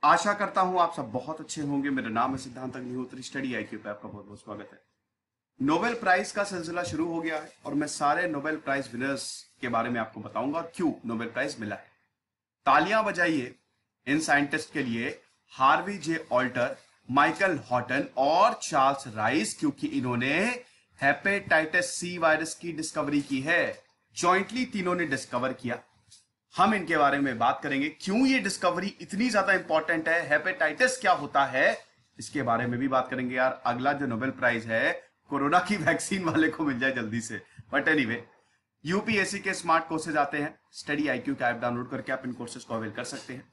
आशा करता हूं आप सब बहुत अच्छे होंगे। मेरा नाम है सिद्धांत अग्निहोत्री। स्टडी आईक्यू पे आपका बहुत बहुत स्वागत है। नोबेल प्राइज का सिलसिला शुरू हो गया है और मैं सारे नोबेल प्राइज विनर्स के बारे में आपको बताऊंगा और क्यों नोबेल प्राइज मिला है। तालियां बजाइए इन साइंटिस्ट के लिए, Harvey J Alter, Michael Horton और चार्ल्स राइस, क्योंकि इन्होंने हेपेटाइटिस सी वायरस की डिस्कवरी की है। जॉइंटली तीनों ने डिस्कवर किया। हम इनके बारे में बात करेंगे, क्यों ये डिस्कवरी इतनी ज्यादा इंपॉर्टेंट है, हेपेटाइटिस क्या होता है, इसके बारे में भी बात करेंगे। यार अगला जो नोबेल प्राइज है कोरोना की वैक्सीन वाले को मिल जाए जल्दी से। बट एनीवे, यूपीएससी के स्मार्ट कोर्सेज आते हैं। स्टडी आईक्यू का ऐप डाउनलोड करके आप इन कोर्सेज को अवेल कर सकते हैं।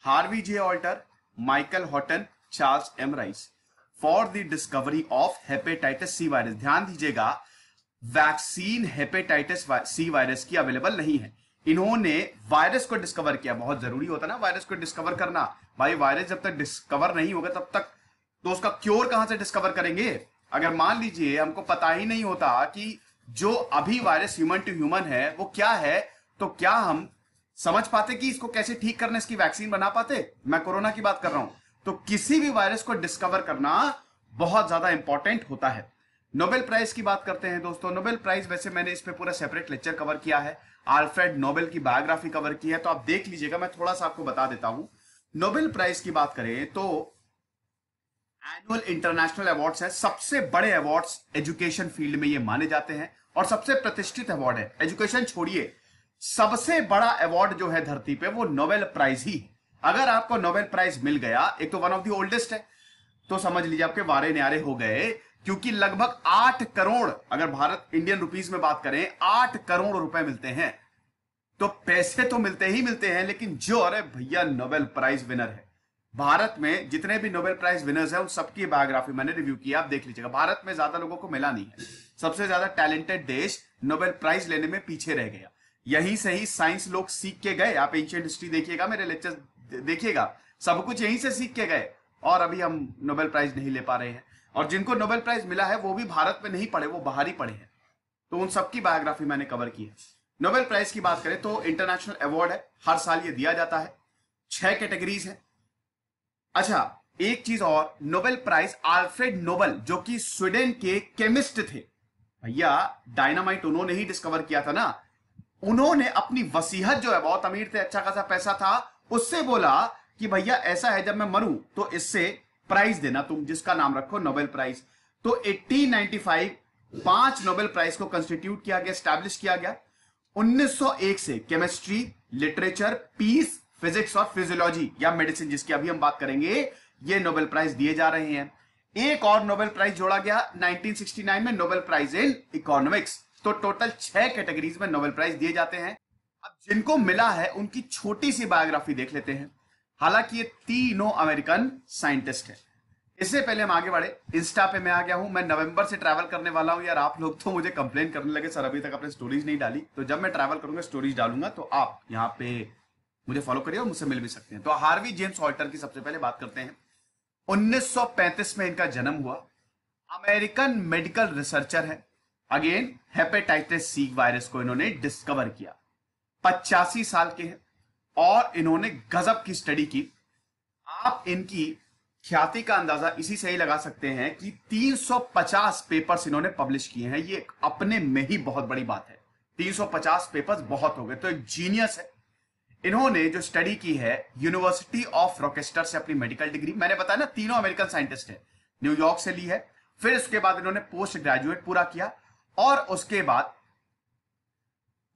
Harvey J Alter, Michael Houghton, Charles M Rice for the discovery of hepatitis C virus. ध्यान दीजिएगा, वैक्सीन हेपेटाइटिस सी वायरस की अवेलेबल नहीं है। इन्होंने वायरस को डिस्कवर किया। बहुत जरूरी होता है ना वायरस को डिस्कवर करना। भाई वायरस जब तक डिस्कवर नहीं होगा तब तक तो उसका क्योर कहां से डिस्कवर करेंगे। अगर मान लीजिए हमको पता ही नहीं होता कि जो अभी वायरस ह्यूमन टू ह्यूमन है वो क्या है, तो क्या हम समझ पाते कि इसको कैसे ठीक करना, इसकी वैक्सीन बना पाते। मैं कोरोना की बात कर रहा हूं। तो किसी भी वायरस को डिस्कवर करना बहुत ज्यादा इंपॉर्टेंट होता है। नोबेल प्राइज की बात करते हैं दोस्तों। नोबेल प्राइज, वैसे मैंने इस पे पूरा सेपरेट लेक्चर कवर किया है, अल्फ्रेड नोबेल की बायोग्राफी कवर की है, तो आप देख लीजिएगा। मैं थोड़ा सा आपको बता देता हूं। नोबेल प्राइज की बात करें तो एनुअल इंटरनेशनल अवार्ड्स है। सबसे बड़े अवार्ड्स एजुकेशन फील्ड में ये माने जाते हैं और सबसे प्रतिष्ठित अवार्ड है। एजुकेशन छोड़िए, सबसे बड़ा अवार्ड जो है धरती पे वो नोबेल प्राइज ही है। अगर आपको नोबेल प्राइज मिल गया, एक तो वन ऑफ द ओल्डेस्ट है, तो समझ लीजिए आपके वारे न्यारे हो गए, क्योंकि लगभग 8 करोड़, अगर भारत इंडियन रुपीस में बात करें, 8 करोड़ रुपए मिलते हैं। तो पैसे तो मिलते ही मिलते हैं, लेकिन जो, अरे भैया, नोबेल प्राइज विनर है। भारत में जितने भी नोबेल प्राइज विनर्स हैं उन सबकी बायोग्राफी मैंने रिव्यू किया, आप देख लीजिएगा। भारत में ज्यादा लोगों को मिला नहीं है। सबसे ज्यादा टैलेंटेड देश नोबेल प्राइज लेने में पीछे रह गया। यहीं से ही साइंस लोग सीख के गए। आप एंशिएंट हिस्ट्री देखिएगा, मेरे लेक्चर देखिएगा, सब कुछ यहीं से सीख के गए और अभी हम नोबेल प्राइज नहीं ले पा रहे हैं। और जिनको नोबेल प्राइज मिला है वो भी भारत में नहीं पढ़े, वो बाहर ही पढ़े हैं। तो उन सबकी बायोग्राफी मैंने कवर की है। नोबेल प्राइज की बात करें तो इंटरनेशनल अवार्ड है, हर साल ये दिया जाता है। 6 कैटेगरीज है। अच्छा, एक चीज और, नोबेल प्राइज अल्फ्रेड नोबेल, जो कि स्वीडन के केमिस्ट थे, भैया डायनामाइट उन्होंने ही डिस्कवर किया था ना। उन्होंने अपनी वसीयत, जो है बहुत अमीर थे, अच्छा खासा पैसा था, उससे बोला कि भैया ऐसा है, जब मैं मरूं तो इससे प्राइज देना, तुम जिसका नाम रखो नोबेल प्राइज। तो 1895 5 नोबेल प्राइज को कंस्टिट्यूट किया गया, स्टैब्लिश किया गया। 1901 से केमिस्ट्री, लिटरेचर, पीस, फिजिक्स और फिजियोलॉजी या मेडिसिन, जिसकी अभी हम बात करेंगे, ये नोबेल प्राइज दिए जा रहे हैं। एक और नोबेल प्राइज जोड़ा गया 1969 में, नोबेल प्राइज इन इकोनॉमिक्स। तो टोटल 6 कैटेगरीज में नोबेल प्राइज दिए जाते हैं। अब जिनको मिला है उनकी छोटी सी बायोग्राफी देख लेते हैं। हालांकि ये तीनों अमेरिकन साइंटिस्ट हैं। इससे पहले हम आगे बढ़े, इंस्टा पे मैं आ गया हूं। मैं नवंबर से ट्रैवल करने वाला हूं। यार आप लोग तो मुझे कंप्लेन करने लगे, सर अभी तक आपने स्टोरीज नहीं डाली। तो जब मैं ट्रैवल करूंगा स्टोरीज डालूंगा, तो आप यहाँ पे मुझे फॉलो करिए और मुझसे मिल भी सकते हैं। तो हार्वी जेम्स ऑल्टर की सबसे पहले बात करते हैं। 1935 में इनका जन्म हुआ। अमेरिकन मेडिकल रिसर्चर है। अगेन हेपेटाइटिस सी वायरस को इन्होंने डिस्कवर किया। 85 साल के हैं और इन्होंने गजब की स्टडी की। आप इनकी ख्याति का अंदाजा इसी से ही लगा सकते हैं कि 350 पेपर्स इन्होंने पब्लिश किए हैं। ये अपने में ही बहुत बड़ी बात है। 350 पेपर्स बहुत हो गए, तो एक जीनियस है। इन्होंने जो स्टडी की है, यूनिवर्सिटी ऑफ रोचेस्टर से अपनी मेडिकल डिग्री, मैंने बताया ना तीनों अमेरिकन साइंटिस्ट है, न्यूयॉर्क से ली है। फिर उसके बाद इन्होंने पोस्ट ग्रेजुएट पूरा किया और उसके बाद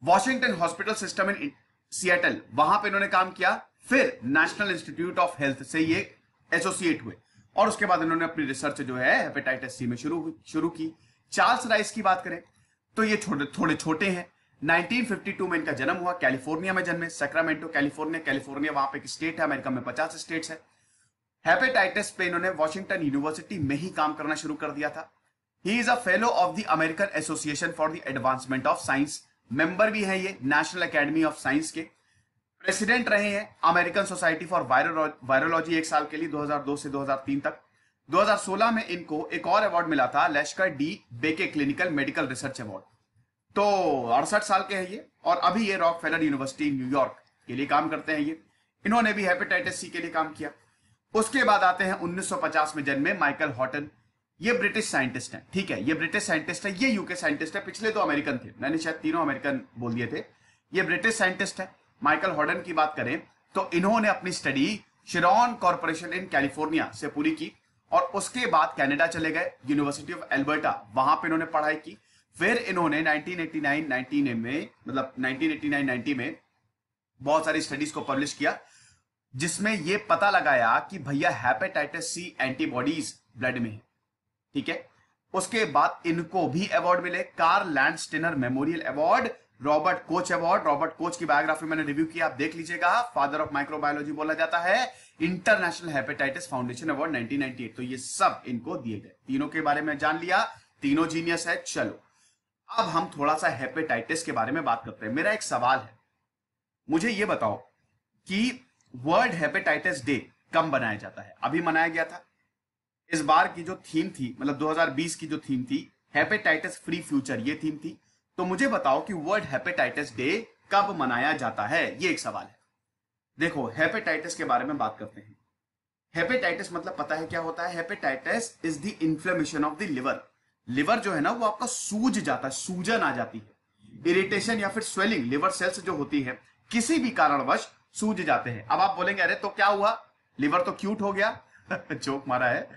Washington hospital system in Seattle, वहां पे इन्होंने काम किया। फिर नेशनल इंस्टीट्यूट ऑफ हेल्थ से ये एसोसिएट हुए और उसके बाद इन्होंने अपनी रिसर्च जो है हेपेटाइटिस सी में शुरू की। चार्ल्स राइस की बात करें तो ये थोड़े छोटे हैं। 1952 में इनका जन्म हुआ। कैलिफोर्निया में जन्मे, सैक्रामेंटो कैलिफोर्निया। कैलिफोर्निया वहां पे एक स्टेट है, अमेरिका में 50 स्टेट्स है। हेपेटाइटिस पे इन्होंने वॉशिंगटन यूनिवर्सिटी में ही काम करना शुरू कर दिया था। He is a fellow of the American association for the advancement of science. Member भी है ये नेशनल एकेडमी ऑफ साइंस के। प्रेसिडेंट रहे हैं अमेरिकन सोसाइटी फॉर वायरोलॉजी 1 साल के लिए, 2002 से 2003 तक। 2016 में इनको एक और अवार्ड मिला था, Lasker DeBakey clinical medical research award. तो 68 साल के हैं ये और अभी ये रॉकफेलर यूनिवर्सिटी न्यूयॉर्क के लिए काम करते हैं। ये इन्होंने भी हेपेटाइटिस सी के लिए काम किया। उसके बाद आते हैं 1950 में जन्मे माइकल हॉटन। ये ब्रिटिश साइंटिस्ट हैं, ठीक है, ये ब्रिटिश साइंटिस्ट है, ये यूके साइंटिस्ट है, पिछले 2 अमेरिकन थे, मैंने शायद तीनों अमेरिकन बोल दिए थे। ये ब्रिटिश साइंटिस्ट है। माइकल हॉटन की बात करें तो इन्होंने अपनी study Sharon corporation in California से पूरी की और उसके बाद कनाडा चले गए, यूनिवर्सिटी ऑफ एल्बर्टा, वहां पे इन्होंने पढ़ाई की। फिर इन्होंने 1989-90 में, मतलब 1989-90 में बहुत सारी स्टडीज को पब्लिश किया, जिसमें यह पता लगाया कि भैया हेपेटाइटिस सी एंटीबॉडीज ब्लड में है, ठीक है। उसके बाद इनको भी अवार्ड मिले, Karl Landsteiner memorial award, Robert Koch award. Robert Koch की बायोग्राफी मैंने रिव्यू किया, आप देख लीजिएगा, फादर ऑफ माइक्रोबायोलॉजी बोला जाता है। International hepatitis foundation award 1998। तो ये सब इनको दिए गए। तीनों के बारे में जान लिया, तीनों जीनियस है। चलो अब हम थोड़ा सा हेपेटाइटिस के बारे में बात करते हैं। मेरा एक सवाल है, मुझे यह बताओ कि वर्ल्ड हेपेटाइटिस डे कब मनाया जाता है? अभी मनाया गया था। इस बार की जो थीम थी, मतलब 2020 की जो थीम थी, हेपेटाइटिस फ्री फ्यूचर, ये थीम थी। तो मुझे बताओ कि वर्ल्ड हेपेटाइटिस डे कब मनाया जाता है, ये एक सवाल है। देखो हेपेटाइटिस के बारे में बात करते हैं। हेपेटाइटिस मतलब पता है क्या होता है? Hepatitis is the inflammation of the liver. Liver जो है ना वो आपका सूज जाता है, सूजन आ जाती है, इरिटेशन या फिर स्वेलिंग, लिवर सेल्स जो होती है किसी भी कारणवश सूज जाते हैं। अब आप बोलेंगे अरे तो क्या हुआ, लिवर तो क्यूट हो गया जोक मारा है।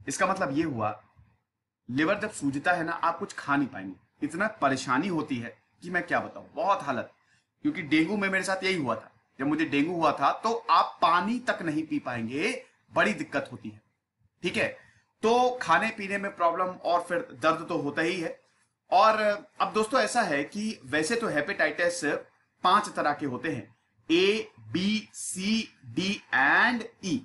इसका मतलब ये हुआ, लिवर जब सूजता है ना आप कुछ खा नहीं पाएंगे, इतना परेशानी होती है कि मैं क्या बताऊं, बहुत हालत। क्योंकि डेंगू में मेरे साथ यही हुआ था, जब मुझे डेंगू हुआ था तो आप पानी तक नहीं पी पाएंगे, बड़ी दिक्कत होती है, ठीक है। तो खाने पीने में प्रॉब्लम और फिर दर्द तो होता ही है। और अब दोस्तों ऐसा है कि वैसे तो हेपेटाइटिस 5 तरह के होते हैं, A B C D and E.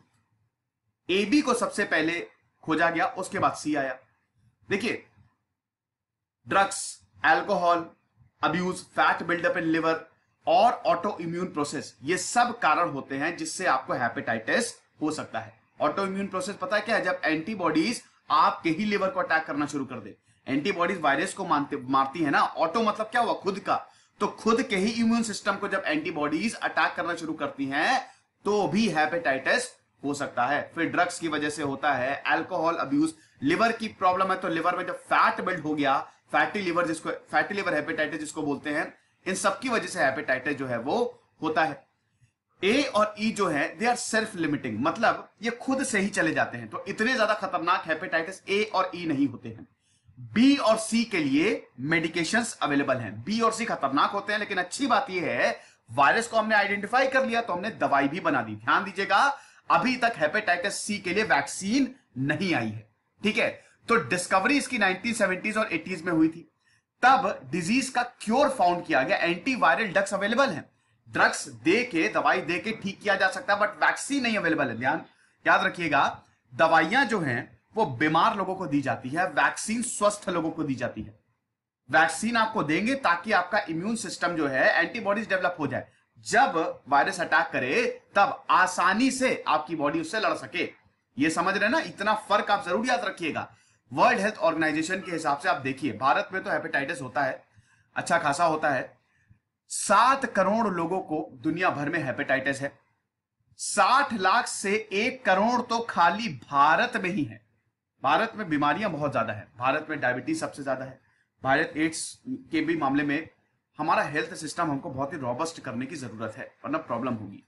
A B को सबसे पहले खोजा गया, उसके बाद सी आया। देखिए drugs, alcohol abuse, fat buildup in liver और ऑटो इम्यून प्रोसेस, ये सब कारण होते हैं जिससे आपको हेपेटाइटिस हो सकता है। ऑटो इम्यून प्रोसेस पता है क्या है? जब एंटीबॉडीज आपके ही लिवर को अटैक करना शुरू कर दे। एंटीबॉडीज वायरस को मारती है ना, ऑटो मतलब क्या हुआ? खुद का। तो खुद के ही इम्यून सिस्टम को जब एंटीबॉडीज अटैक करना शुरू करती हैं तो भी हेपेटाइटिस हो सकता है। फिर ड्रग्स की वजह से होता है, अल्कोहल अब्यूज, लिवर की प्रॉब्लम है तो लिवर में जब फैट बिल्ड हो गया, फैटी लिवर हेपेटाइटिस जिसको बोलते हैं, इन सब की वजह से हेपेटाइटिस जो है वो होता है। ए और ई जो है दे आर सेल्फ लिमिटिंग, मतलब ये खुद से ही चले जाते हैं, तो इतने ज्यादा खतरनाक हेपेटाइटिस ए और ई नहीं होते हैं। बी और सी के लिए मेडिकेशंस अवेलेबल हैं। बी और सी खतरनाक होते हैं, लेकिन अच्छी बात यह है वायरस को हमने आइडेंटिफाई कर लिया तो हमने दवाई भी बना दी। ध्यान दीजिएगा, अभी तक हेपेटाइटिस सी के लिए वैक्सीन नहीं आई है, ठीक है। तो डिस्कवरी इसकी 1970s और 80s में हुई थी, तब डिजीज का क्योर फाउंड किया गया, एंटीवायरल ड्रग्स अवेलेबल हैं, ड्रग्स दे के, दवाई दे के ठीक किया जा सकता है, बट वैक्सीन नहीं अवेलेबल है। ध्यान याद रखिएगा, दवाइयां जो हैं वो बीमार लोगों को दी जाती है, वैक्सीन स्वस्थ लोगों को दी जाती है। वैक्सीन आपको देंगे ताकि आपका इम्यून सिस्टम जो है एंटीबॉडीज डेवलप हो जाए, जब वायरस अटैक करे तब आसानी से आपकी बॉडी उससे लड़ सके। ये समझ रहे ना, इतना फर्क आप जरूर याद रखिएगा। वर्ल्ड हेल्थ ऑर्गेनाइजेशन के हिसाब से आप देखिए, भारत में तो हेपेटाइटिस होता है, अच्छा खासा होता है। 7 करोड़ लोगों को दुनिया भर में हेपेटाइटिस है। 60 लाख से 1 करोड़ तो खाली भारत में ही है। भारत में बीमारियां बहुत ज्यादा है, भारत में डायबिटीज सबसे ज्यादा है। भारत एड्स के भी मामले में हमारा हेल्थ सिस्टम हमको बहुत ही रॉबस्ट करने की जरूरत है, वरना प्रॉब्लम होगी।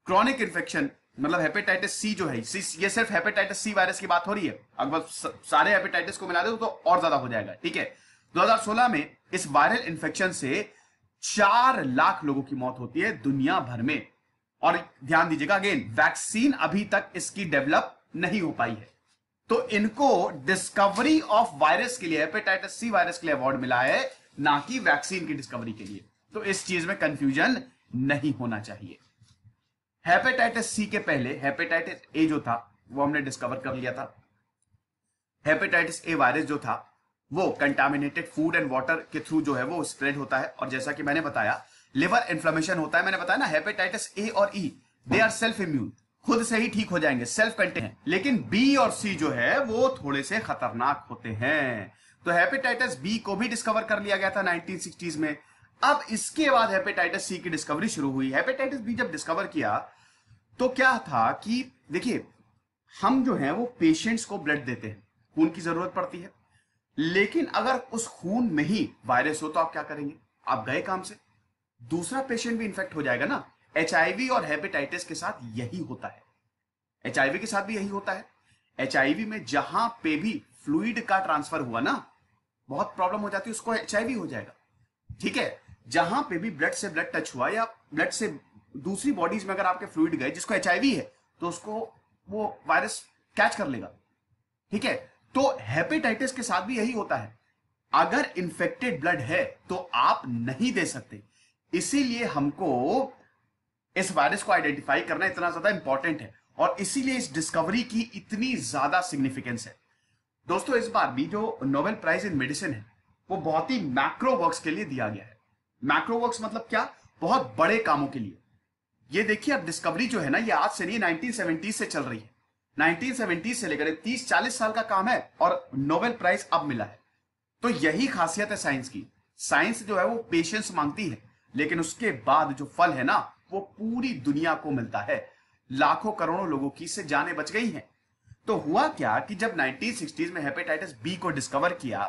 क्रॉनिक इन्फेक्शन मतलब हेपेटाइटिस सी जो है, ये सिर्फ हेपेटाइटिस सी वायरस की बात हो रही है, अगर सारे हेपेटाइटिस को मिला दे तो और ज्यादा हो जाएगा, ठीक है। 2016 में इस वायरल इन्फेक्शन से 4 लाख लोगों की मौत होती है दुनिया भर में। और ध्यान दीजिएगा, अगेन वैक्सीन अभी तक इसकी डेवलप नहीं हो पाई है, तो इनको डिस्कवरी ऑफ वायरस के लिए, हेपेटाइटिस सी वायरस के लिए अवार्ड मिला है, ना कि वैक्सीन की डिस्कवरी के लिए। तो इस चीज में कंफ्यूजन नहीं होना चाहिए। हेपेटाइटिस सी के पहले हेपेटाइटिस ए जो था वो हमने डिस्कवर कर लिया था। हेपेटाइटिस ए वायरस जो था वो कंटामिनेटेड फूड एंड वाटर के थ्रू जो है वो स्प्रेड होता है, और जैसा कि मैंने बताया लिवर इन्फ्लेमेशन होता है। मैंने बताया ना, हेपेटाइटिस ए और ई दे आर सेल्फ इम्यून, खुद से ही ठीक हो जाएंगे, सेल्फ कंटेन है। लेकिन बी और सी जो है वो थोड़े से खतरनाक होते हैं। तो हेपेटाइटिस बी को भी डिस्कवर कर लिया गया था 1960s में। अब इसके बाद हेपेटाइटिस सी की डिस्कवरी शुरू हुई। हेपेटाइटिस बी जब डिस्कवर किया तो क्या था कि देखिए, हम जो है वो पेशेंट्स को ब्लड देते हैं, खून की जरूरत पड़ती है, लेकिन अगर उस खून में ही वायरस हो तो आप क्या करेंगे? आप गए काम से, दूसरा पेशेंट भी इन्फेक्ट हो जाएगा ना। एचआईवी और हेपेटाइटिस के साथ यही होता है, एचआईवी के साथ भी यही होता है। एचआईवी में जहां पे भी फ्लूइड का ट्रांसफर हुआ ना, बहुत प्रॉब्लम हो जाती है, उसको एचआईवी हो जाएगा। ठीक है, जहां पे भी ब्लड से ब्लड टच हुआ या ब्लड से दूसरी बॉडीज में अगर आपके फ्लूइड गए जिसको एचआईवी है, तो उसको वो वायरस कैच कर लेगा। ठीक है, तो हेपेटाइटिस के साथ भी यही होता है। अगर इंफेक्टेड ब्लड है तो आप नहीं दे सकते, इसीलिए हमको इस वायरस को आइडेंटिफाई करना इतना ज्यादा इंपॉर्टेंट है और इसीलिए इस डिस्कवरी की इतनी ज्यादा सिग्निफिकेंस है। दोस्तों, इस बार भी जो नोबेल प्राइज इन मेडिसिन है वो बहुत ही मैक्रो वर्क्स के लिए दिया गया है। मैक्रो वर्क्स मतलब क्या? बहुत बड़े कामों के लिए। ये देखिए, अब डिस्कवरी जो है ना, ये आज से नहीं, 1970 से चल रही है। 1970 से लेकर 30-40 साल का काम है और नोबेल प्राइज अब मिला है। तो यही खासियत है साइंस की। साइंस जो है वो पेशेंस मांगती है, लेकिन उसके बाद जो फल है ना वो पूरी दुनिया को मिलता है। लाखों करोड़ों लोगों की इससे जानें बच गई हैं। तो हुआ क्या कि जब 1960s में हेपेटाइटिस बी को डिस्कवर किया,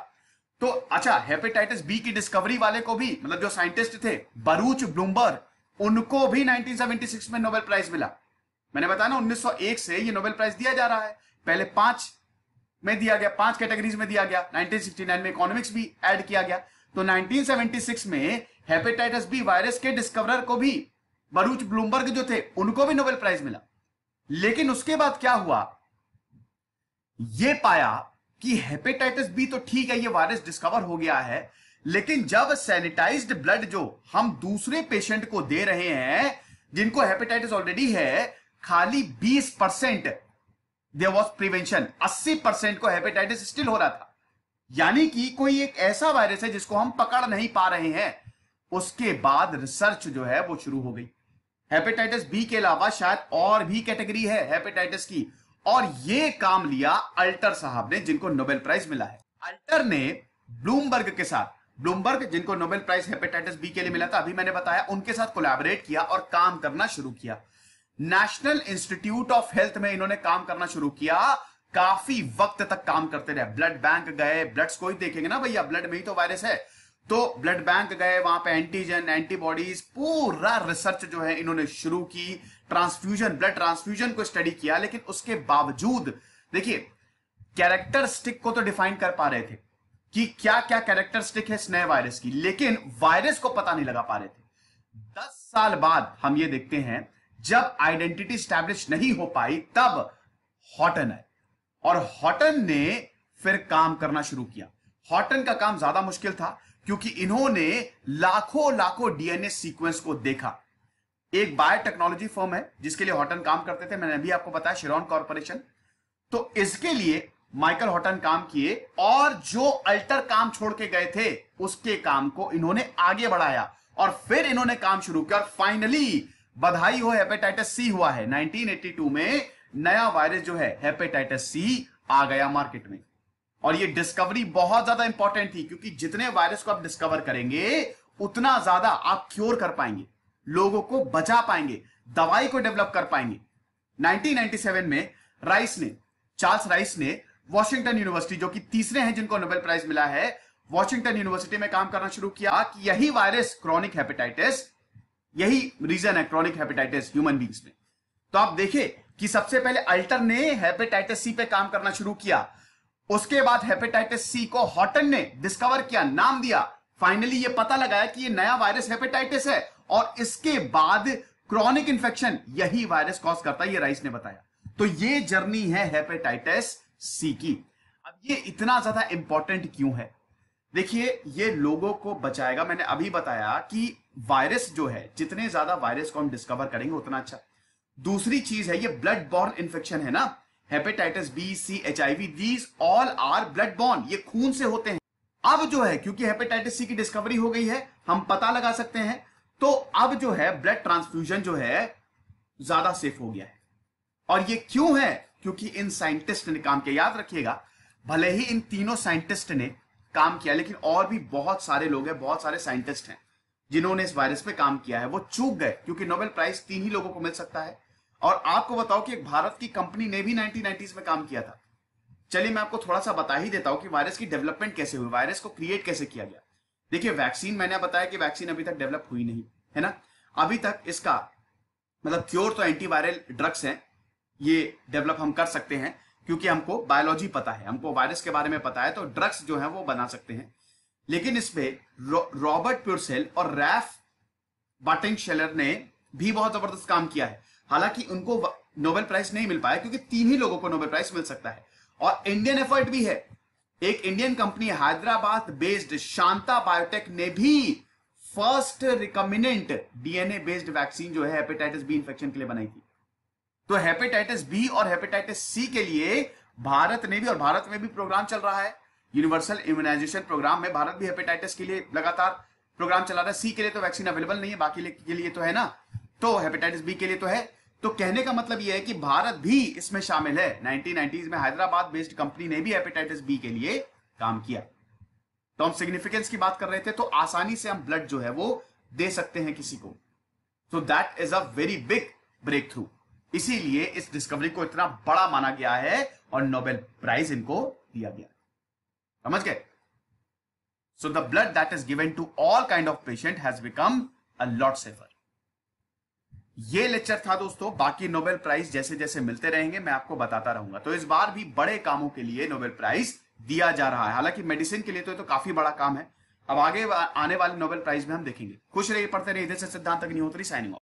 तो अच्छा, हेपेटाइटिस बी की डिस्कवरी वाले को भी, मतलब जो साइंटिस्ट थे बरूच ब्लूमबर्ग, उनको भी 1976 में नोबेल प्राइज मिला। मैंने बताया ना, 1901 से ये नोबेल प्राइज दिया जा रहा है। पहले 5 में दिया गया, 5 कैटेगरीज में दिया गया। 1969 में इकोनॉमिक्स भी ऐड किया गया। तो 1976 में हेपेटाइटिस बी वायरस के डिस्कवरर को भी, बरूच ब्लूमबर्ग जो थे, उनको भी नोबेल प्राइज मिला। लेकिन उसके बाद क्या हुआ, ये पाया कि हेपेटाइटिस बी तो ठीक है, ये वायरस डिस्कवर हो गया है, लेकिन जब सैनिटाइज्ड ब्लड जो हम दूसरे पेशेंट को दे रहे हैं जिनको हेपेटाइटिस ऑलरेडी है, खाली 20% देयर वाज प्रिवेंशन, 80% को हेपेटाइटिस स्टिल हो रहा था। यानी कि कोई एक ऐसा वायरस है जिसको हम पकड़ नहीं पा रहे हैं। उसके बाद रिसर्च जो है वो शुरू हो गई। हेपेटाइटिस बी के अलावा शायद और भी कैटेगरी है हेपेटाइटिस की, और ये काम लिया अल्टर साहब ने, जिनको नोबेल प्राइज मिला है। अल्टर ने ब्लूमबर्ग के साथ, ब्लूमबर्ग जिनको नोबेल प्राइज हेपेटाइटिस बी के लिए मिला था, अभी मैंने बताया, उनके साथ कोलैबोरेट किया और काम करना शुरू किया। नेशनल इंस्टीट्यूट ऑफ हेल्थ में इन्होंने काम करना शुरू किया। काफी वक्त तक काम करते रहे। ब्लड बैंक गए, ब्लड्स को ही देखेंगे ना भैया, ब्लड में ही तो वायरस है, तो ब्लड बैंक गए, वहां पे एंटीजन, एंटीबॉडीज, पूरा रिसर्च जो है इन्होंने शुरू की। ट्रांसफ्यूजन, ब्लड ट्रांसफ्यूजन को स्टडी किया। लेकिन उसके बावजूद देखिए, कैरेक्टरिस्टिक को तो डिफाइन कर पा रहे थे कि क्या क्या कैरेक्टरिस्टिक है इस नए वायरस की, लेकिन वायरस को पता नहीं लगा पा रहे थे। 10 साल बाद हम ये देखते हैं, जब आइडेंटिटी स्टैब्लिश नहीं हो पाई, तब हॉटन है और हॉटन ने फिर काम करना शुरू किया। हॉटन का काम ज्यादा मुश्किल था क्योंकि इन्होंने लाखों लाखों डीएनए सीक्वेंस को देखा। एक बायोटेक्नोलॉजी फर्म है जिसके लिए हॉटन काम करते थे, मैंने अभी आपको बताया, शिरॉन कॉर्पोरेशन। तो इसके लिए माइकल हॉटन काम किए और जो अल्टर काम छोड़ के गए थे उसके काम को इन्होंने आगे बढ़ाया और फिर इन्होंने काम शुरू किया और फाइनली बधाई हो, हेपेटाइटिस सी हुआ है। 1982 में नया वायरस जो है हेपेटाइटिस सी आ गया मार्केट में। और ये डिस्कवरी बहुत ज्यादा इंपॉर्टेंट थी क्योंकि जितने वायरस को आप डिस्कवर करेंगे उतना ज्यादा आप क्योर कर पाएंगे, लोगों को बचा पाएंगे, दवाई को डेवलप कर पाएंगे। 1997 में चार्ल्स राइस ने वॉशिंगटन यूनिवर्सिटी, जो कि तीसरे हैं जिनको नोबेल प्राइज मिला है, वॉशिंगटन यूनिवर्सिटी में काम करना शुरू किया कि यही वायरस क्रॉनिक हेपेटाइटिस, यही रीजन है क्रॉनिक हेपेटाइटिस ह्यूमन बींग्स में। तो आप देखिए कि सबसे पहले अल्टर ने हेपेटाइटिस सी पे काम करना शुरू किया, उसके बाद हेपेटाइटिस सी को हॉटन ने डिस्कवर किया, नाम दिया, फाइनली ये पता लगाया कि ये नया वायरस हेपेटाइटिस है और इसके बाद क्रॉनिक इंफेक्शन यही वायरस कॉज करता है, ये राइस ने बताया। तो ये जर्नी है हेपेटाइटिस सी की। अब ये इतना ज्यादा इंपॉर्टेंट क्यों है? देखिए, ये लोगों को बचाएगा। मैंने अभी बताया कि वायरस जो है, जितने ज्यादा वायरस को हम डिस्कवर करेंगे उतना अच्छा। दूसरी चीज है, ये ब्लड बॉर्न इंफेक्शन है ना, hepatitis B, C, HIV, these all are blood borne, ये खून से होते हैं। अब जो है, क्योंकि हेपेटाइटिस सी की डिस्कवरी हो गई है, हम पता लगा सकते हैं, तो अब जो है ब्लड ट्रांसफ्यूजन जो है ज्यादा सेफ हो गया है। और ये क्यों है? क्योंकि इन साइंटिस्ट ने काम किया। याद रखिएगा, भले ही इन तीनों साइंटिस्ट ने काम किया, लेकिन और भी बहुत सारे लोग हैं, बहुत सारे साइंटिस्ट हैं जिन्होंने इस वायरस पे काम किया है, वो चूक गए क्योंकि नोबेल प्राइज 3 ही लोगों को मिल सकता है। और आपको बताओ कि एक भारत की कंपनी ने भी 1990s में काम किया था। चलिए मैं आपको थोड़ा सा बता ही देता हूं कि वायरस की डेवलपमेंट कैसे हुई, वायरस को क्रिएट कैसे किया गया। देखिए वैक्सीन, मैंने बताया कि वैक्सीन अभी तक डेवलप हुई नहीं है ना। अभी तक इसका मतलब क्योर तो एंटीवायरल ड्रग्स हैं, ये डेवलप हम कर सकते हैं क्योंकि हमको बायोलॉजी पता है, हमको वायरस के बारे में पता है, तो ड्रग्स जो है वो बना सकते हैं। लेकिन इसमें रॉबर्ट प्योरसेल और रैफ बाटिंगशेलर ने भी बहुत जबरदस्त काम किया है। हालांकि उनको नोबेल प्राइज नहीं मिल पाया क्योंकि 3 ही लोगों को नोबेल प्राइज मिल सकता है। और इंडियन एफर्ट भी है, एक Indian company Hyderabad based Shanta biotech ने भी फर्स्ट रिकमिनेंट डीएनए बेस्ड वैक्सीन जो है हेपेटाइटिस बी इंफेक्शन के लिए बनाई थी। तो हेपेटाइटिस बी और हेपेटाइटिस सी के लिए भारत ने भी, और भारत में भी प्रोग्राम चल रहा है, यूनिवर्सल इम्यूनाइजेशन प्रोग्राम में भारत भी हेपेटाइटिस के लिए लगातार प्रोग्राम चला रहा है। सी के लिए तो वैक्सीन अवेलेबल नहीं है, बाकी के लिए तो है ना, तो हेपेटाइटिस बी के लिए तो है। तो कहने का मतलब यह है कि भारत भी इसमें शामिल है। 1990s में हैदराबाद बेस्ड कंपनी ने भी हेपेटाइटिस बी के लिए काम किया। तो हम सिग्निफिकेंस की बात कर रहे थे, तो आसानी से हम ब्लड जो है वो दे सकते हैं किसी को। So that is a very big breakthrough, इसीलिए इस डिस्कवरी को इतना बड़ा माना गया है और नोबेल प्राइज इनको दिया गया। समझ गए? So the blood that is given to all kind of patient has become a lot safer. ये लेक्चर था दोस्तों, बाकी नोबेल प्राइज जैसे जैसे मिलते रहेंगे मैं आपको बताता रहूंगा। तो इस बार भी बड़े कामों के लिए नोबेल प्राइज दिया जा रहा है। हालांकि मेडिसिन के लिए तो काफी बड़ा काम है। अब आगे आने वाले नोबेल प्राइज में हम देखेंगे। खुश रहिए, पढ़ते रहिए। इधर से सिद्धांत अग्निहोत्री साइनिंग ऑफ।